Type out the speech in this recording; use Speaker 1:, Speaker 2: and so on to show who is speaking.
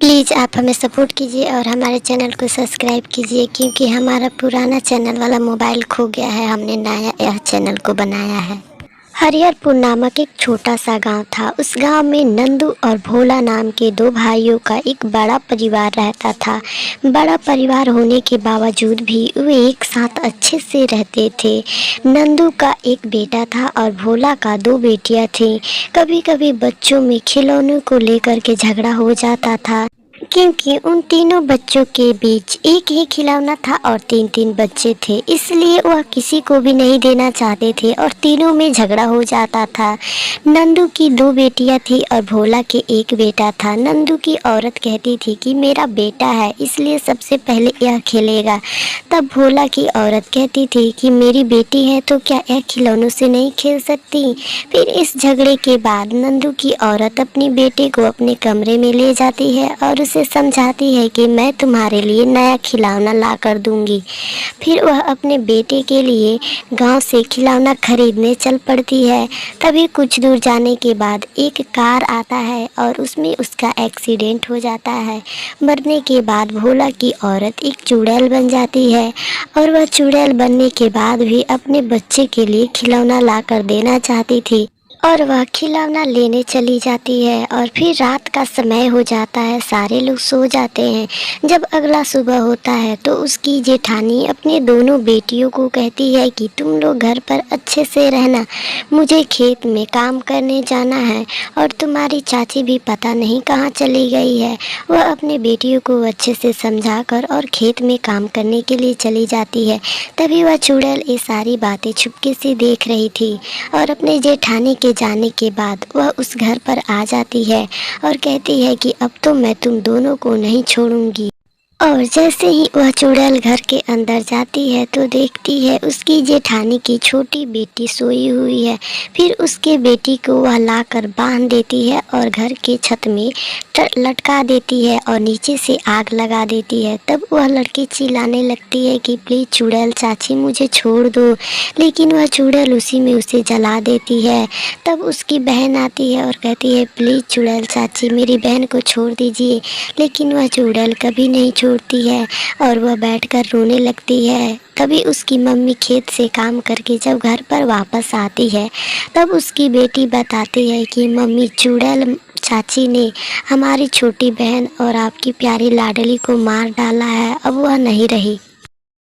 Speaker 1: Please आप हमें support कीजिए और हमारे चैनल को सब्सक्राइब कीजिए, क्योंकि हमारा पुराना चैनल वाला मोबाइल खो गया है। हमने नया यह चैनल को बनाया है। हरिहरपुर नामक एक छोटा सा गांव था। उस गांव में नंदू और भोला नाम के दो भाइयों का एक बड़ा परिवार रहता था। बड़ा परिवार होने के बावजूद भी वे एक साथ अच्छे से रहते थे। नंदू का एक बेटा था और भोला का दो बेटियां थीं। कभी कभी बच्चों में खिलौनों को लेकर के झगड़ा हो जाता था, क्योंकि उन तीनों बच्चों के बीच एक ही खिलौना था और तीन तीन बच्चे थे, इसलिए वह किसी को भी नहीं देना चाहते थे और तीनों में झगड़ा हो जाता था। नंदू की दो बेटियां थी और भोला के एक बेटा था। नंदू की औरत कहती थी कि मेरा बेटा है, इसलिए सबसे पहले यह खेलेगा। तब भोला की औरत कहती थी कि मेरी बेटी है तो क्या यह खिलौनों से नहीं खेल सकती। फिर इस झगड़े के बाद नंदू की औरत अपनी बेटे को अपने कमरे में ले जाती है और उसे समझाती है कि मैं तुम्हारे लिए नया खिलौना ला कर दूंगी। फिर वह अपने बेटे के लिए गांव से खिलौना खरीदने चल पड़ती है। तभी कुछ दूर जाने के बाद एक कार आता है और उसमें उसका एक्सीडेंट हो जाता है। मरने के बाद भोला की औरत एक चुड़ैल बन जाती है और वह चुड़ैल बनने के बाद भी अपने बच्चे के लिए खिलौना ला कर देना चाहती थी और वह खिलौना लेने चली जाती है। और फिर रात का समय हो जाता है, सारे लोग सो जाते हैं। जब अगला सुबह होता है तो उसकी जेठानी अपने दोनों बेटियों को कहती है कि तुम लोग घर पर अच्छे से रहना, मुझे खेत में काम करने जाना है। और तुम्हारी चाची भी पता नहीं कहाँ चली गई है। वह अपने बेटियों को अच्छे से समझाकर और खेत में काम करने के लिए चली जाती है। तभी वह चुड़ैल ये सारी बातें चुपके से देख रही थी और अपने जेठानी के जाने के बाद वह उस घर पर आ जाती है और कहती है कि अब तो मैं तुम दोनों को नहीं छोड़ूंगी। और जैसे ही वह चुड़ैल घर के अंदर जाती है तो देखती है उसकी जेठानी की छोटी बेटी सोई हुई है। फिर उसके बेटी को वह लाकर बांध देती है और घर के छत में लटका देती है और नीचे से आग लगा देती है। तब वह लड़की चिल्लाने लगती है कि प्लीज़ चुड़ैल चाची मुझे छोड़ दो, लेकिन वह चुड़ैल उसी में उसे जला देती है। तब उसकी बहन आती है और कहती है प्लीज़ चुड़ैल चाची मेरी बहन को छोड़ दीजिए, लेकिन वह चुड़ैल कभी नहीं छोड़ती है और वह बैठकर रोने लगती है। तभी उसकी मम्मी खेत से काम करके जब घर पर वापस आती है तब उसकी बेटी बताती है कि मम्मी चुड़ैल चाची ने हमारी छोटी बहन और आपकी प्यारी लाडली को मार डाला है, अब वह नहीं रही।